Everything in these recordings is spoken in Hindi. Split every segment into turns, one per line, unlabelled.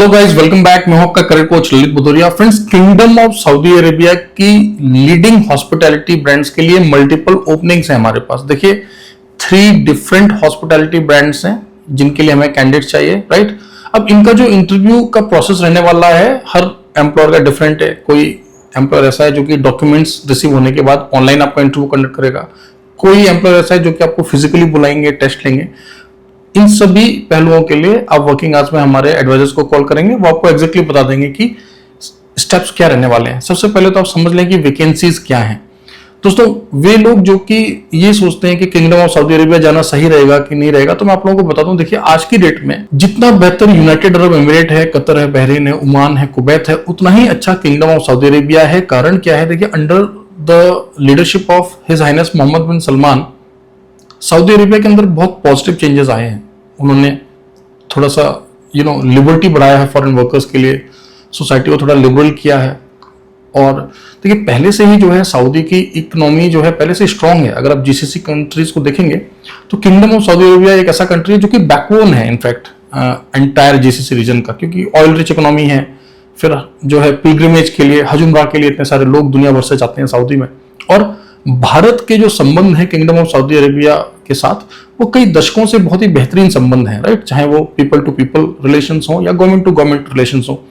Hello guys, welcome back. मैं हूं आपका career coach Lalit Bhadauria. Friends, kingdom of Saudi Arabia की लीडिंग हॉस्पिटैलिटी ब्रांड्स के लिए मल्टीपल ओपनिंग्स हैं हमारे पास। देखिए, 3 डिफरेंट हॉस्पिटैलिटी ब्रांड्स हैं जिनके लिए हमें कैंडिडेट चाहिए, राइट। अब इनका जो इंटरव्यू का प्रोसेस रहने वाला है, हर एम्प्लॉयर का डिफरेंट है। कोई एम्प्लॉयर ऐसा है जो कि डॉक्यूमेंट्स रिसीव होने के बाद ऑनलाइन आपका इंटरव्यू कंडक्ट करेगा, कोई एम्प्लॉयर ऐसा है जो कि आपको फिजिकली बुलाएंगे, टेस्ट लेंगे। इन सभी पहलुओं के लिए आप वर्किंग आवर्स में हमारे एडवाइजर्स को कॉल करेंगे, वो आपको एग्जैक्टली बता देंगे कि स्टेप्स क्या रहने वाले हैं। सबसे पहले तो आप समझ लें कि वैकेंसीज क्या हैं। दोस्तों, वे लोग जो कि ये सोचते हैं कि किंगडम ऑफ सऊदी अरेबिया जाना सही रहेगा कि नहीं रहेगा, तो मैं आप लोगों को बता दूं, देखिए आज की डेट में जितना बेहतर यूनाइटेड अरब एमिरेट है, कतर है, बहरीन है, ओमान है, कुवैत है, उतना ही अच्छा किंगडम ऑफ सऊदी अरेबिया है। कारण क्या है? देखिए, under the leadership of his highness Mohammed bin Salman, Saudi Arabia के अंदर बहुत पॉजिटिव चेंजेस आए हैं। उन्होंने थोड़ा सा लिबर्टी बढ़ाया है फॉरेन वर्कर्स के लिए, सोसाइटी को थोड़ा लिबरल किया है। और देखिए, पहले से ही जो है सऊदी की इकोनॉमी जो है पहले से स्ट्रांग है। अगर आप जीसीसी कंट्रीज को देखेंगे तो किंगडम ऑफ सऊदी अरेबिया एक ऐसा कंट्री है जो कि बैकबोन है इनफैक्ट एंटायर जीसीसी रीजन का, क्योंकि ऑयल रिच इकोनॉमी है। फिर जो है पिलग्रिमेज के लिए, हज उम्रा के लिए इतने सारे लोग दुनिया भर से जाते हैं सऊदी में। और भारत के जो संबंध है किंगडम ऑफ सऊदी अरेबिया के साथ, वो कई दशकों से बहुत ही बेहतरीन संबंध है, राइट। चाहे वो पीपल टू पीपल रिलेशंस हो या गवर्नमेंट टू गवर्नमेंट रिलेशंस हो।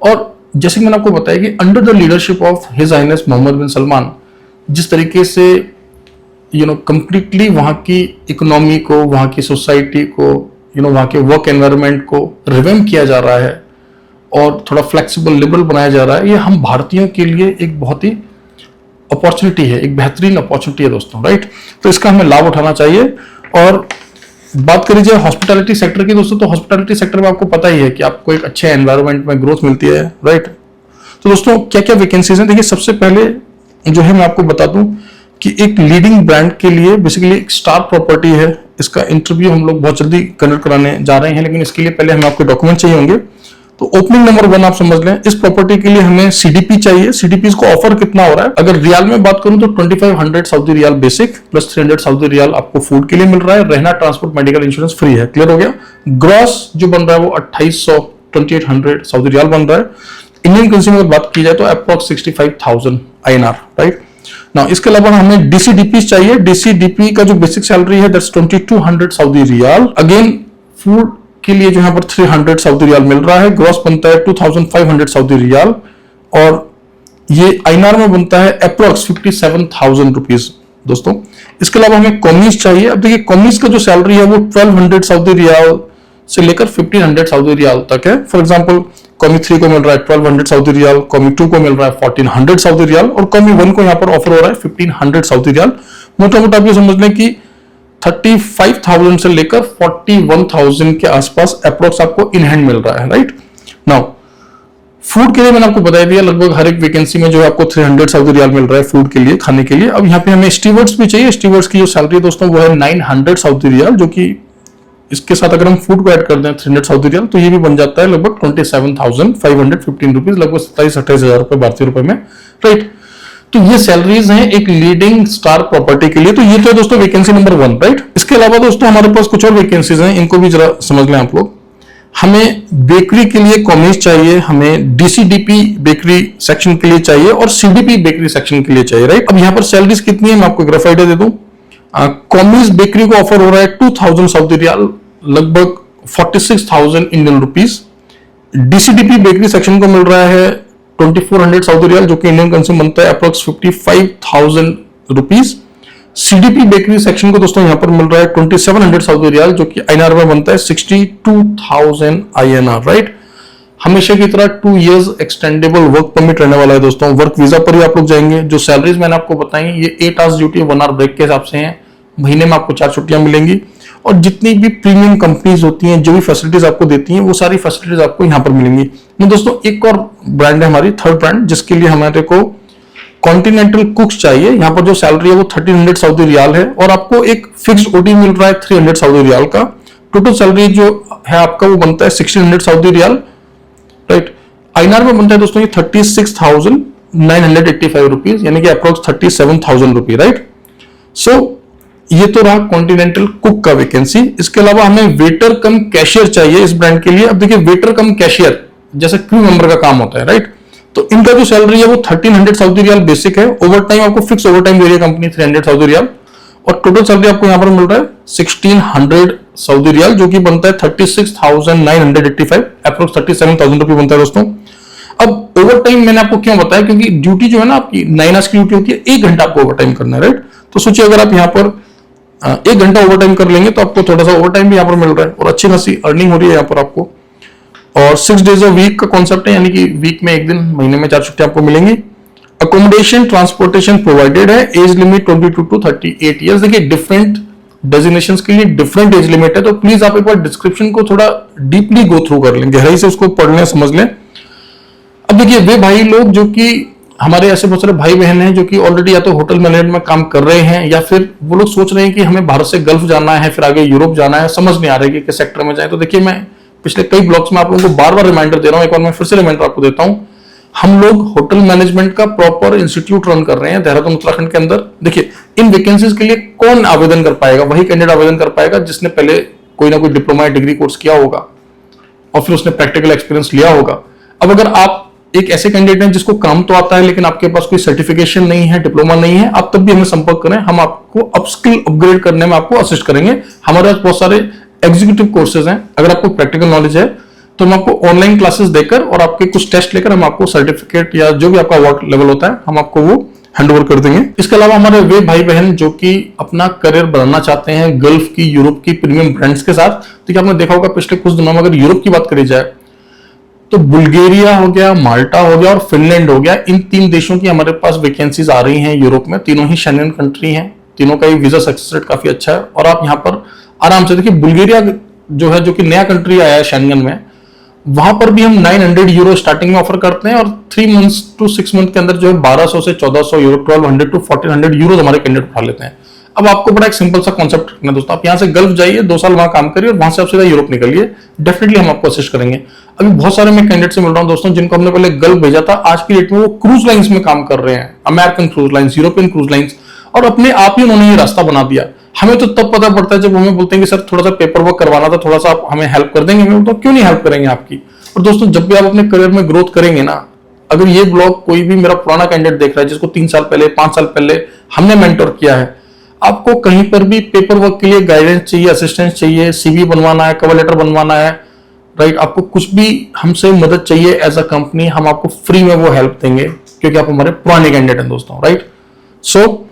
और जैसे कि मैंने आपको बताया कि under the leadership of his highness Mohammed bin Salman, जिस तरीके से कंप्लीटली वहां की इकोनॉमी को, वहां की सोसाइटी को, वहां के वर्क एनवायरनमेंट को रिवैम्प किया जा रहा है और थोड़ा फ्लेक्सिबल, लिबरल बनाया जा रहा है, ये हम भारतीयों के लिए एक बहुत ही अपॉर्चुनिटी है, एक बेहतरीन अपॉर्चुनिटी है दोस्तों, राइट। तो इसका हमें लाभ उठाना चाहिए। और बात करी जाए हॉस्पिटैलिटी सेक्टर की दोस्तों, तो हॉस्पिटैलिटी सेक्टर में आपको पता ही है कि आपको एक अच्छे एनवायरनमेंट में ग्रोथ मिलती है, राइट। तो दोस्तों, क्या क्या वैकेंसीज हैं? देखिए, सबसे पहले जो है मैं आपको बता दूं कि एक लीडिंग ब्रांड के लिए बेसिकली एक स्टार प्रॉपर्टी है। इसका इंटरव्यू हम लोग बहुत जल्दी कंडक्ट कराने जा रहे हैं, लेकिन इसके लिए पहले हमें आपके डॉक्यूमेंट चाहिए होंगे। तो ओपनिंग नंबर 1 आप समझ लें, इस प्रॉपर्टी के लिए हमें सीडीपी चाहिए। सीडीपी को ऑफर कितना हो रहा है? अगर रियाल में बात करूं तो 2500 Saudi riyal basic plus 300 Saudi riyal आपको फूड के लिए मिल रहा है। रहना, ट्रांसपोर्ट, मेडिकल इंश्योरेंस फ्री है। क्लियर हो गया? ग्रॉस जो बन रहा है वो 2800 सऊदी रियाल बन रहा है। इंडियन करेंसी में बात की जाए तो अप्रॉक्स 65,000 INR, राइट। नाउ इसके अलावा हमें डीसीडीपी चाहिए। डीसीडीपी का जो बेसिक सैलरी है that's 2200 Saudi riyal. Again food के लिए जो यहाँ पर 300 सऊदी रियाल मिल रहा है। ग्रॉस बनता है 2500 सऊदी रियाल और ये INR में बनता है अप्रॉक्स 57,000 रुपीज दोस्तों। इसके अलावा हमें कॉमीज चाहिए। अब देखिए, कॉमीज का जो सैलरी है वो 1200 सऊदी रियाल से लेकर 1500 सऊदी रियाल तक है। फॉर एग्जाम्पल, कॉमी 3 को मिल रहा है 1200 सऊदी रियाल, कॉमी 2 को मिल रहा है 1400 सऊदी रियाल और कॉमी 1 को यहाँ पर ऑफर हो रहा है 1500 सऊदी रियाल। मोटा मोटा आप ये समझ लें कि 35,000 से लेकर 41,000 के आसपास अप्रोक्स आपको इन हैंड मिल रहा है, राइट। नाउ फूड के लिए मैंने आपको बता दिया, लगभग हर एक वैकेंसी में जो है आपको 300 सऊदी रियाल मिल रहा है फूड के लिए, खाने के लिए। अब यहाँ पे हमें स्टीवर्ड्स भी चाहिए। स्टीवर्ड्स की जो सैलरी दोस्तों वो है 900 सऊदी रियाल, जो कि इसके साथ अगर हम फूड को ऐड कर दें 300 सऊदी रियाल तो ये भी बन जाता है लगभग 27,515 रुपीज, लगभग 27-28 हजार रुपए भारतीय रुपए में, राइट। तो ये सैलरीज हैं एक लीडिंग स्टार प्रॉपर्टी के लिए। तो ये तो है दोस्तों वैकेंसी नंबर 1, राइट। इसके अलावा दोस्तों हमारे पास कुछ और वैकेंसीज हैं, इनको भी जरा समझ लें आप लोग। हमें बेकरी के लिए कॉमीज चाहिए, हमें डीसीडीपी बेकरी सेक्शन के लिए चाहिए और सीडीपी बेकरी सेक्शन के लिए चाहिए, राइट। अब यहाँ पर सैलरीज कितनी है मैं आपको एक रफ आइडिया दे दूं। कॉमीज बेकरी को ऑफर हो रहा है 2000 सऊदी रियाल, लगभग 46,000 इंडियन रुपीज। डीसीडीपी बेकरी सेक्शन को मिल रहा है 2400 सऊदी रियाल, जो कि इंडियन करेंसी में बनता है approx 55,000 rupees. CDP bakery section को दोस्तों यहां पर मिल रहा है 2700 सऊदी रियाल, जो कि INR में बनता है 62,000 INR, राइट। हमेशा की तरह 2 इयर्स एक्सटेंडेबल वर्क परमिट रहने वाला है दोस्तों। वर्क वीजा पर ही आप लोग जाएंगे। जो सैलरीज मैंने आपको बताई ये 8 आवर्स ड्यूटी 1 आवर ब्रेक के हिसाब से हैं। महीने में आपको 4 छुट्टियां मिलेंगी और जितनी भी प्रीमियम कंपनीज होती हैं, जो भी फैसिलिटीज आपको देती हैं, वो सारी फैसिलिटीज आपको यहां पर मिलेंगी। तो दोस्तों, एक और ब्रांड है हमारी, थर्ड ब्रांड, जिसके लिए हमारे को कॉन्टिनेंटल कुक्स चाहिए। यहां पर जो सैलरी है वो 1300 सऊदी रियाल है और आपको एक फिक्स्ड ओटी मिल रहा है 300 सऊदी रियाल का। टोटल सैलरी जो है आपका वो बनता है 1600 सऊदी रियाल, राइट। INR में बनता है दोस्तों ये 36,985 रुपीज, यानी कि अप्रोक्स 37,000 रुपीज, राइट। सो ये तो रहा कॉन्टिनेंटल कुक का वैकेंसी। इसके अलावा हमें वेटर कम कैशियर चाहिए इस ब्रांड के लिए। अब देखिए वेटर कम कैशियर जैसे क्रू मेंबर का काम होता है, राइट? तो इनका जो सैलरी है वो 1300 सऊदी रियाल बेसिक है। ओवर टाइम आपको फिक्स ओवर टाइम दे रही है कंपनी 300 सऊदी रियाल, और टोटल सैलरी आपको यहां पर मिल रहा है 1600 सऊदी रियाल, जो कि बनता है 36,985, अप्रोक्स 37,000 रुपये बनता है दोस्तों। अब ओवर टाइम मैंने आपको क्यों बताया, क्योंकि ड्यूटी जो है ना आपकी 9 आवर्स की ड्यूटी होती है, 1 घंटा आपको ओवर टाइम करना है, राइट? तो सोचिए अगर आप यहाँ पर 1 घंटा ओवर टाइम कर लेंगे तो आपको थोड़ा सा ओवर टाइम भी यहाँ पर मिल रहा है और अच्छी खासी अर्निंग हो रही है यहाँ पर आपको। और 6 डेज अ वीक का कॉन्सेप्ट है, यानी कि वीक में 1 दिन, महीने में 4 छुट्टियां आपको मिलेंगी। अकोमोडेशन ट्रांसपोर्टेशन प्रोवाइडेड है। Age limit 22 to 38 years. देखिए डिफरेंट डेजिग्नेशंस के लिए डिफरेंट एज लिमिट है, तो प्लीज आप एक बार डिस्क्रिप्शन को थोड़ा डीपली गो थ्रू कर लें, गहराई से उसको पढ़ लें, समझ लें। अब देखिए वे भाई लोग जो कि हमारे ऐसे बहुत सारे भाई बहन हैं जो कि ऑलरेडी या तो होटल मैनेजमेंट में काम कर रहे हैं, या फिर वो लोग सोच रहे हैं कि हमें भारत से गल्फ जाना है, फिर आगे यूरोप जाना है, समझ नहीं आ रहा है कि किस सेक्टर में जाए। तो देखिए मैं पिछले कई ब्लॉग्स में आप लोगों को बार बार रिमाइंडर दे रहा हूं, एक बार मैं फिर से रिमाइंडर आपको देता हूं। हम लोग होटल मैनेजमेंट का प्रॉपर इंस्टीट्यूट रन कर रहे हैं देहरादून उत्तराखंड के अंदर। देखिए इन वैकेंसीज के लिए कौन आवेदन कर पाएगा? वही कैंडिडेट आवेदन कर पाएगा जिसने पहले कोई ना कोई डिप्लोमा या डिग्री कोर्स किया होगा और फिर उसने प्रैक्टिकल एक्सपीरियंस लिया होगा। अब अगर आप एक ऐसे कैंडिडेट हैं जिसको काम तो आता है लेकिन आपके पास कोई सर्टिफिकेशन नहीं है, डिप्लोमा नहीं है, आप तब भी हमें संपर्क करें, हम आपको अपस्किल अपग्रेड करने में आपको असिस्ट करेंगे। हमारे पास बहुत सारे एग्जीक्यूटिव कोर्सेज हैं। अगर आपको प्रैक्टिकल नॉलेज है तो हम आपको ऑनलाइन क्लासेस देकर और आपके कुछ टेस्ट लेकर हम आपको सर्टिफिकेट या जो भी आपका वर्क लेवल होता है हम आपको वो हैंड ओवर कर देंगे। इसके अलावा हमारे वे भाई बहन जो कि अपना करियर बनाना चाहते हैं गल्फ की, यूरोप की प्रीमियम ब्रांड्स के साथ, तो क्या आपने देखा होगा पिछले कुछ दिनों में अगर यूरोप की बात करी जाए तो बुल्गारिया हो गया, माल्टा हो गया और फिनलैंड हो गया, इन 3 देशों की हमारे पास वैकेंसीज आ रही हैं यूरोप में। तीनों ही शेंगन कंट्री हैं, तीनों का ही वीजा सक्सेस रेट काफी अच्छा है और आप यहाँ पर आराम से देखिए। बुल्गारिया जो है, जो कि नया कंट्री आया है शेंगन में, वहां पर भी हम 900 यूरो स्टार्टिंग में ऑफर करते हैं और 3 मंथ्स टू 6 मंथ के अंदर जो है 1200 से 1400 यूरो, 1200 टू 1400 यूरो हमारे कैंडिडेट उठा लेते हैं। अब आपको बड़ा एक सिंपल सा कॉन्सेप्ट रखना है दोस्तों, आप यहाँ से गल्फ जाइए, 2 साल वहां काम करिए और वहां से आप सीधा यूरोप निकलिए, डेफिनेटली हम आपको असिस्ट करेंगे। अभी बहुत सारे मैं कैंडिडेट से मिल रहा हूं दोस्तों जिनको हमने पहले गल्फ भेजा था, आज की डेट में वो क्रूज लाइंस में काम कर रहे हैं, American cruise lines, European cruise lines, और अपने आप ही उन्होंने ये रास्ता बना दिया। हमें तो तब पता पड़ता है जब हमें बोलते हैं कि सर थोड़ा सा पेपर वर्क करवाना था, थोड़ा सा आप हमें हेल्प कर देंगे। मैं बोलता हूं क्यों नहीं हेल्प करेंगे आपकी। और दोस्तों जब भी आप अपने करियर में ग्रोथ करेंगे ना, अगर ये ब्लॉग कोई भी मेरा पुराना कैंडिडेट देख रहा है जिसको 3 साल पहले, 5 साल पहले हमने मेंटर किया है, आपको कहीं पर भी पेपर वर्क के लिए गाइडेंस चाहिए, असिस्टेंस चाहिए, सीवी बनवाना है, कवर लेटर बनवाना है, राइट, आपको कुछ भी हमसे मदद चाहिए एज अ कंपनी, हम आपको फ्री में वो हेल्प देंगे क्योंकि आप हमारे पुराने कैंडिडेट हैं दोस्तों, राइट। सो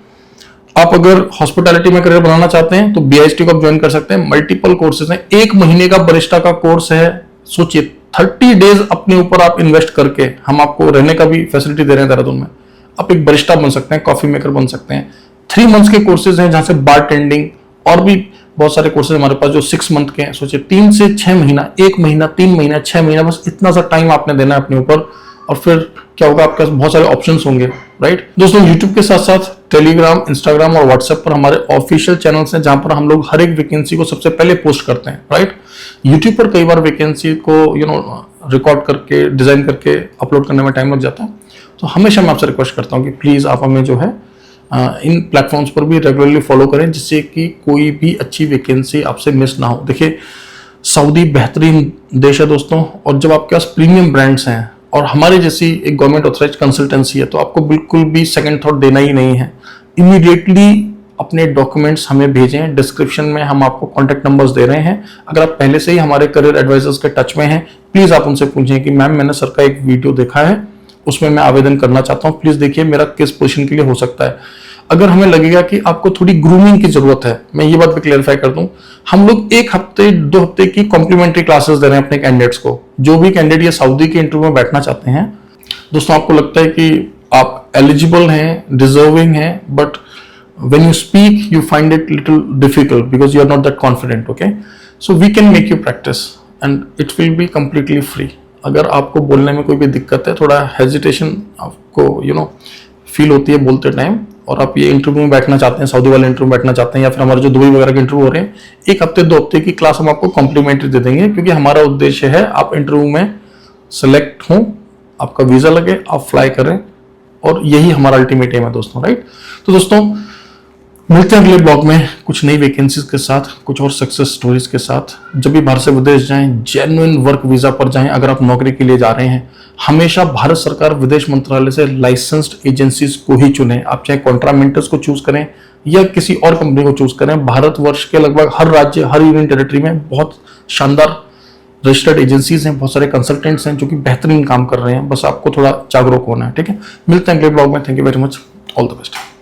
आप अगर हॉस्पिटैलिटी में करियर बनाना चाहते हैं तो बीआईएसटी को आप ज्वाइन कर सकते हैं। मल्टीपल कोर्सेज हैं, 1 महीने का बरिस्टा का कोर्स है। सोचिए 30 डेज अपने ऊपर आप इन्वेस्ट करके हम आपको रहने का भी फैसिलिटी दे रहे हैं देहरादून में। आप एक बरिस्टा बन सकते हैं, कॉफी मेकर बन सकते हैं। 3 मंथ्स के कोर्सेज हैं जहां से बार टेंडिंग और भी बहुत सारे कोर्सेज हमारे पास जो 6 मंथ के हैं। सोचिए 3 से 6 महीना, 1 महीना, 3 महीना, 6 महीना, बस इतना सा टाइम आपने देना है अपने ऊपर और फिर क्या होगा, आपके पास बहुत सारे ऑप्शंस होंगे, राइट। दोस्तों यूट्यूब के साथ साथ टेलीग्राम, इंस्टाग्राम और व्हाट्सएप पर हमारे ऑफिशियल चैनल्स हैं जहां पर हम लोग हर एक वैकेंसी को सबसे पहले पोस्ट करते हैं, राइट। यूट्यूब पर कई बार वैकेंसी को रिकॉर्ड करके, डिजाइन करके अपलोड करने में टाइम लग जाता है, तो हमेशा मैं आपसे रिक्वेस्ट करता हूं कि प्लीज आप हमें जो है इन प्लेटफॉर्म्स पर भी रेगुलरली फॉलो करें जिससे कि कोई भी अच्छी वैकेंसी आपसे मिस ना हो। देखिए सऊदी बेहतरीन देश है दोस्तों, और जब आपके पास प्रीमियम ब्रांड्स हैं और हमारी जैसी एक गवर्नमेंट ऑथराइज्ड कंसल्टेंसी है तो आपको बिल्कुल भी सेकंड थॉट देना ही नहीं है। इमीडिएटली अपने डॉक्यूमेंट्स हमें भेजें। डिस्क्रिप्शन में हम आपको कॉन्टैक्ट नंबर्स दे रहे हैं। अगर आप पहले से ही हमारे करियर एडवाइजर्स के टच में हैं, प्लीज आप उनसे पूछें कि मैम मैंने सर का एक वीडियो देखा है, उसमें मैं आवेदन करना चाहता हूं, प्लीज देखिए मेरा किस पोजीशन के लिए हो सकता है। अगर हमें लगेगा कि आपको थोड़ी ग्रूमिंग की जरूरत है, मैं ये बात भी क्लेरिफाई कर दूं, हम लोग 1 हफ्ते 2 हफ्ते की कॉम्प्लीमेंट्री क्लासेस दे रहे हैं अपने कैंडिडेट्स को। जो भी कैंडिडेट ये सऊदी के इंटरव्यू में बैठना चाहते हैं, दोस्तों आपको लगता है कि आप एलिजिबल हैं, डिजर्विंग हैं, but when you speak you find it little difficult because you are not that confident, okay, so we can make you practice and it will be completely free। अगर आपको बोलने में कोई भी दिक्कत है, थोड़ा हेजिटेशन आपको फील होती है बोलते टाइम, और आप ये इंटरव्यू में बैठना चाहते हैं, सऊदी वाले इंटरव्यू में बैठना चाहते हैं, या फिर हमारे जो दुबई वगैरह के इंटरव्यू हो रहे हैं, 1 हफ्ते 2 हफ्ते की क्लास हम आपको कॉम्प्लीमेंट्री दे देंगे क्योंकि हमारा उद्देश्य है आप इंटरव्यू में सेलेक्ट हों, आपका वीजा लगे, आप फ्लाई करें, और यही हमारा अल्टीमेट एम है दोस्तों, राइट। तो दोस्तों मिलते हैं अगले ब्लॉग में कुछ नई वैकेंसीज के साथ, कुछ और सक्सेस स्टोरीज के साथ। जब भी बाहर से विदेश जाएं, जेन्युइन वर्क वीजा पर जाएं। अगर आप नौकरी के लिए जा रहे हैं, हमेशा भारत सरकार विदेश मंत्रालय से लाइसेंस्ड एजेंसीज को ही चुनें। आप चाहे कॉन्ट्रामेंटर्स को चूज करें या किसी और कंपनी को चूज करें। भारतवर्ष के लगभग हर राज्य, हर यूनियन टेरिटरी में बहुत शानदार रजिस्टर्ड एजेंसीज हैं, बहुत सारे कंसल्टेंट्स हैं जो कि बेहतरीन काम कर रहे हैं। बस आपको थोड़ा जागरूक होना है, ठीक है। मिलते हैं अगले ब्लॉग में। Thank you very much, all the best.